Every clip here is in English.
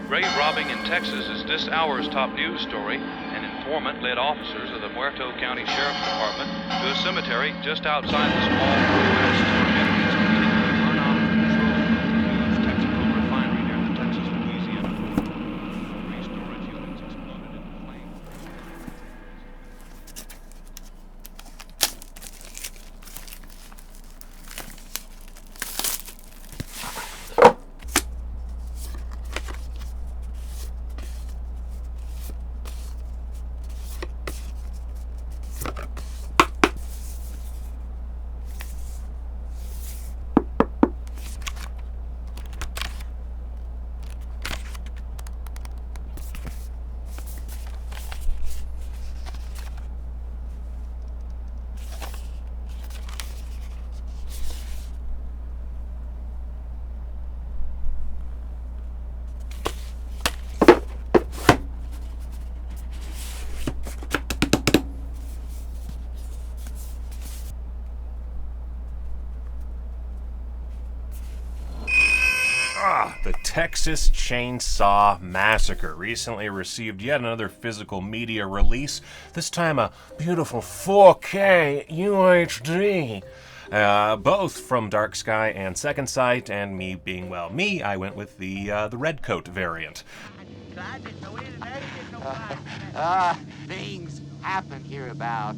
Grave robbing in Texas is this hour's top news story. An informant led officers of the Muerto County Sheriff's Department to a cemetery just outside the small West where deputies continue to run out of control of the Texaco refinery near the Texas-Louisiana border. Three storage units exploded into flames. The Texas Chainsaw Massacre recently received yet another physical media release, this time a beautiful 4K UHD. Both from Dark Sky and Second Sight, and me being, well, me, I went with the red coat variant. Things happen hereabout.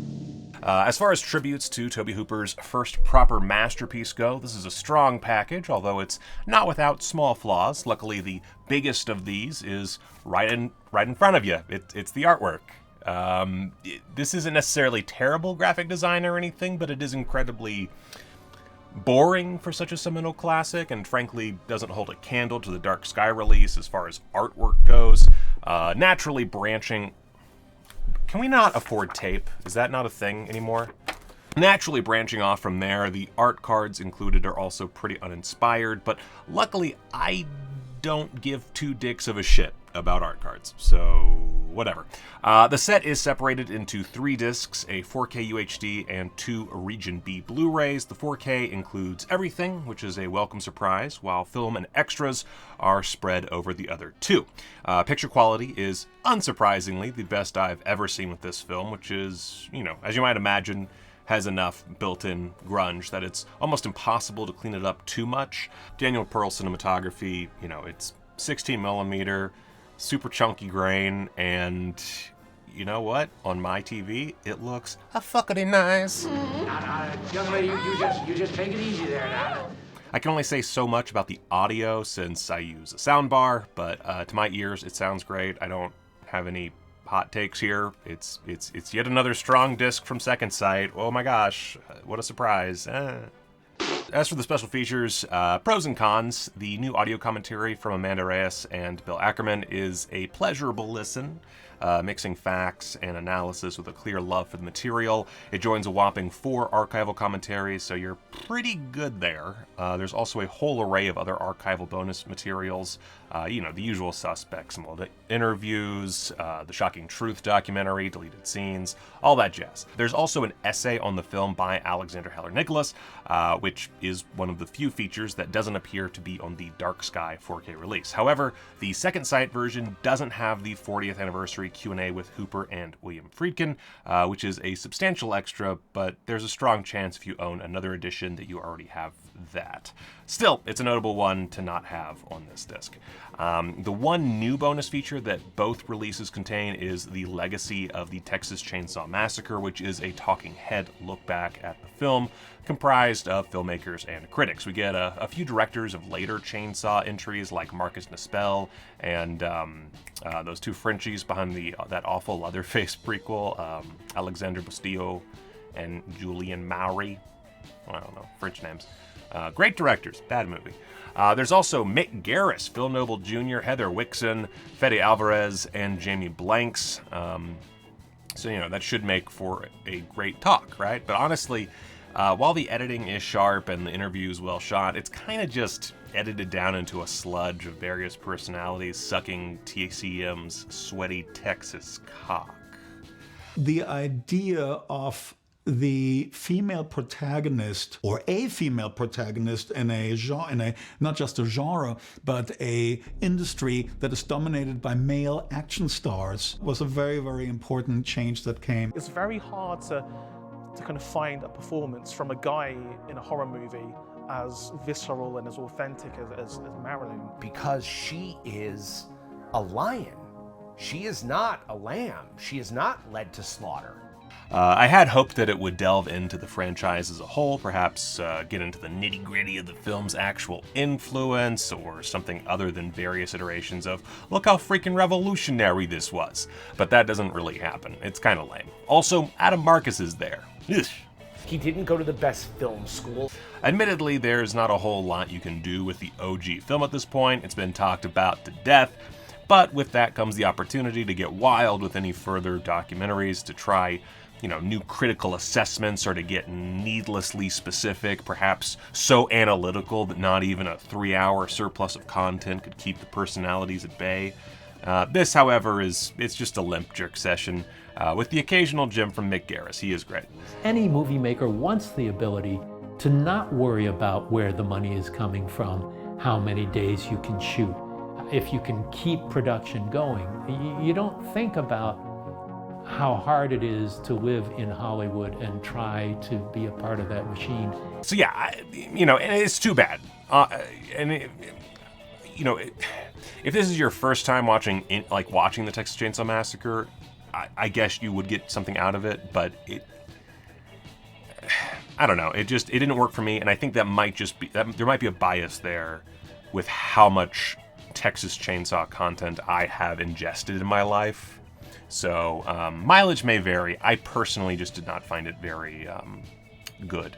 As far as tributes to Tobe Hooper's first proper masterpiece go, this is a strong package, although it's not without small flaws. Luckily, the biggest of these is right in front of you. It's the artwork. This isn't necessarily terrible graphic design or anything, but it is incredibly boring for such a seminal classic, and frankly doesn't hold a candle to the Dark Sky release as far as artwork goes. Naturally branching... Can we not afford tape? Is that not a thing anymore? Naturally branching off from there, the art cards included are also pretty uninspired, but luckily I don't give two dicks of a shit about art cards, so whatever. The set is separated into 3 discs, a 4K UHD and 2 Region B Blu-rays. The 4K includes everything, which is a welcome surprise, while film and extras are spread over the other 2. Picture quality is, unsurprisingly, the best I've ever seen with this film, which is, as you might imagine, has enough built-in grunge that it's almost impossible to clean it up too much. Daniel Pearl cinematography, it's 16 millimeter, super chunky grain, and you know what? On my TV, it looks a fuckity nice. Young lady, you just take it easy there now. I can only say so much about the audio since I use a soundbar, but to my ears, it sounds great. I don't have any hot takes here. It's yet another strong disc from Second Sight. Oh my gosh, what a surprise. As for the special features, pros and cons, the new audio commentary from Amanda Reyes and Bill Ackerman is a pleasurable listen, mixing facts and analysis with a clear love for the material. It joins a whopping 4 archival commentaries, so you're pretty good there. There's also a whole array of other archival bonus materials, the usual suspects, some old interviews, the Shocking Truth documentary, deleted scenes, all that jazz. There's also an essay on the film by Alexander Heller-Nicholas, which is one of the few features that doesn't appear to be on the Dark Sky 4K release. However, the Second Sight version doesn't have the 40th anniversary Q&A with Hooper and William Friedkin, which is a substantial extra, but there's a strong chance if you own another edition that you already have that. Still, it's a notable one to not have on this disc. The one new bonus feature that both releases contain is the Legacy of the Texas Chainsaw Massacre, which is a talking head look back at the film, comprised of filmmakers and critics. We get a few directors of later Chainsaw entries like Marcus Nispel and those 2 Frenchies behind that awful Leatherface prequel, Alexander Bustillo and Julian Maury. I don't know, French names. Great directors, bad movie. There's also Mick Garris, Phil Noble Jr., Heather Wixon, Fede Alvarez, and Jamie Blanks. So, that should make for a great talk, right? But honestly, while the editing is sharp and the interview is well shot, it's kind of just edited down into a sludge of various personalities sucking TCM's sweaty Texas cock. The idea of the female protagonist, or a female protagonist in a genre, not just a genre, but a industry that is dominated by male action stars, was a very, very important change that came. It's very hard to kind of find a performance from a guy in a horror movie as visceral and as authentic as Marilyn. Because she is a lion. She is not a lamb. She is not led to slaughter. I had hoped that it would delve into the franchise as a whole, perhaps get into the nitty-gritty of the film's actual influence, or something other than various iterations of, look how freaking revolutionary this was. But that doesn't really happen. It's kind of lame. Also, Adam Marcus is there. Ugh. He didn't go to the best film school. Admittedly, there's not a whole lot you can do with the OG film at this point. It's been talked about to death. But with that comes the opportunity to get wild with any further documentaries, to try new critical assessments, or to get needlessly specific, perhaps so analytical that not even a 3-hour surplus of content could keep the personalities at bay. This, however, it's just a limp jerk session with the occasional gem from Mick Garris. He is great. Any movie maker wants the ability to not worry about where the money is coming from, how many days you can shoot. If you can keep production going, you don't think about how hard it is to live in Hollywood and try to be a part of that machine. So yeah, and it's too bad. If this is your first time watching the Texas Chainsaw Massacre, I guess you would get something out of it, but I don't know. It didn't work for me, and I think that might just be there might be a bias there with how much Texas Chainsaw content I have ingested in my life. So mileage may vary. I personally just did not find it very good.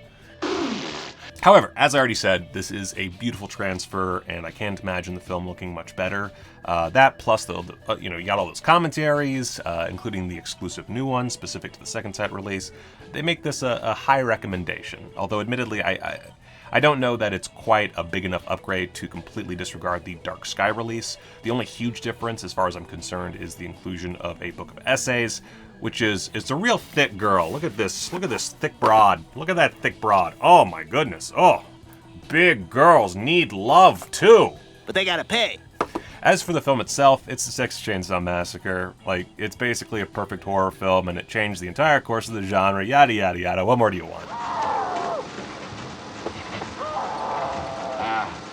However, as I already said, this is a beautiful transfer, and I can't imagine the film looking much better. That plus you got all those commentaries, including the exclusive new one specific to the second set release. They make this a high recommendation. Although, admittedly, I don't know that it's quite a big enough upgrade to completely disregard the Dark Sky release. The only huge difference, as far as I'm concerned, is the inclusion of a book of essays, which it's a real thick girl. Look at this thick broad. Look at that thick broad. Oh my goodness. Oh, big girls need love too. But they gotta pay. As for the film itself, it's the Texas Chainsaw Massacre. It's basically a perfect horror film, and it changed the entire course of the genre, yada yada yada. What more do you want?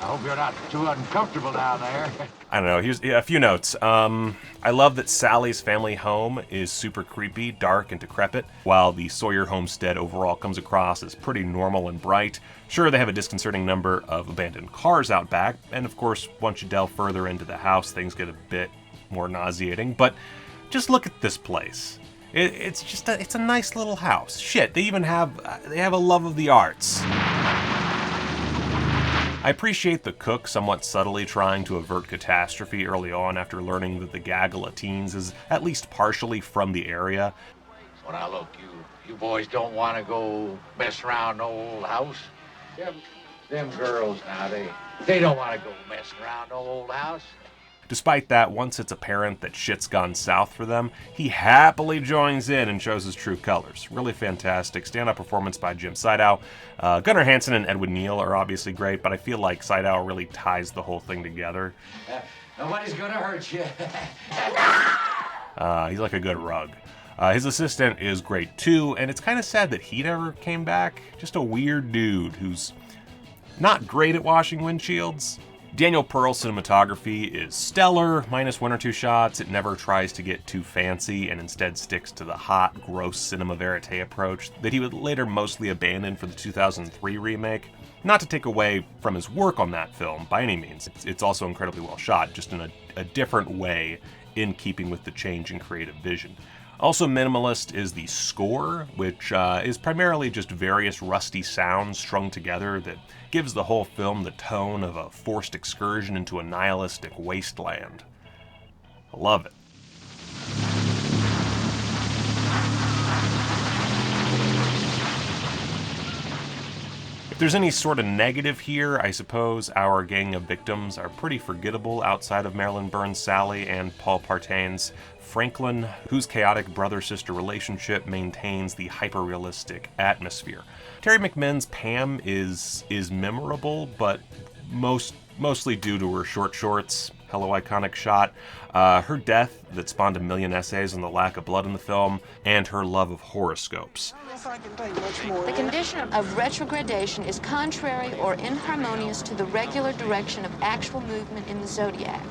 I hope you're not too uncomfortable down there. I don't know, here's a few notes. I love that Sally's family home is super creepy, dark, and decrepit, while the Sawyer homestead overall comes across as pretty normal and bright. Sure, they have a disconcerting number of abandoned cars out back, and of course, once you delve further into the house, things get a bit more nauseating, but just look at this place. It's a nice little house. Shit, they even have a love of the arts. I appreciate the cook somewhat subtly trying to avert catastrophe early on after learning that the gaggle of teens is at least partially from the area. So now look, you boys don't want to go mess around no old house? Them girls now, they don't want to go messing around no old house. Despite that, once it's apparent that shit's gone south for them, he happily joins in and shows his true colors. Really fantastic stand-up performance by Jim Sydow. Gunnar Hansen and Edwin Neal are obviously great, but I feel like Sydow really ties the whole thing together. Nobody's gonna hurt you. He's like a good rug. His assistant is great too, and it's kind of sad that he never came back. Just a weird dude who's not great at washing windshields. Daniel Pearl's cinematography is stellar, minus one or two shots. It never tries to get too fancy and instead sticks to the hot, gross cinema verite approach that he would later mostly abandon for the 2003 remake. Not to take away from his work on that film by any means. It's also incredibly well shot, just in a different way in keeping with the change in creative vision. Also minimalist is the score, which is primarily just various rusty sounds strung together that gives the whole film the tone of a forced excursion into a nihilistic wasteland. I love it. If there's any sort of negative here, I suppose our gang of victims are pretty forgettable outside of Marilyn Burns' Sally and Paul Partain's Franklin, whose chaotic brother-sister relationship maintains the hyper-realistic atmosphere. Terry McMinn's Pam is memorable, but mostly due to her short shorts. Hello, iconic shot. Her death that spawned a million essays on the lack of blood in the film, and her love of horoscopes. The condition of retrogradation is contrary or inharmonious to the regular direction of actual movement in the zodiac,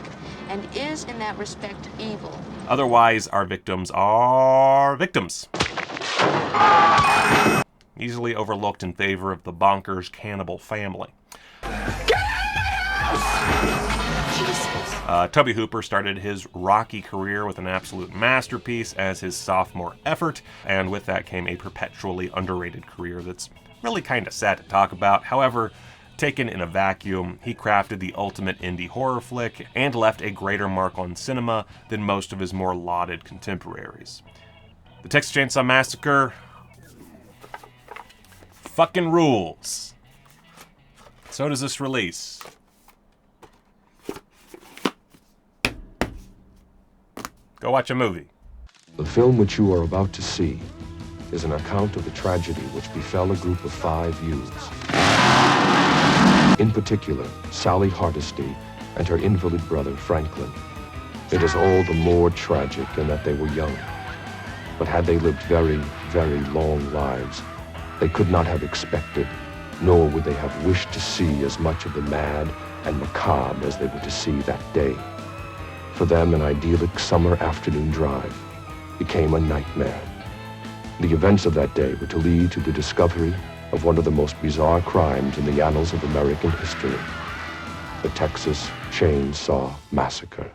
and is in that respect evil. Otherwise, our victims are victims. Easily overlooked in favor of the bonkers cannibal family. Toby Hooper started his rocky career with an absolute masterpiece as his sophomore effort, and with that came a perpetually underrated career that's really kind of sad to talk about. However, taken in a vacuum, he crafted the ultimate indie horror flick and left a greater mark on cinema than most of his more lauded contemporaries. The Texas Chainsaw Massacre fucking rules. So does this release. Go watch a movie. The film which you are about to see is an account of the tragedy which befell a group of 5 youths. In particular, Sally Hardesty and her invalid brother, Franklin. It is all the more tragic in that they were young. But had they lived very, very long lives, they could not have expected, nor would they have wished to see as much of the mad and macabre as they were to see that day. For them, an idyllic summer afternoon drive became a nightmare. The events of that day were to lead to the discovery of one of the most bizarre crimes in the annals of American history, the Texas Chainsaw Massacre.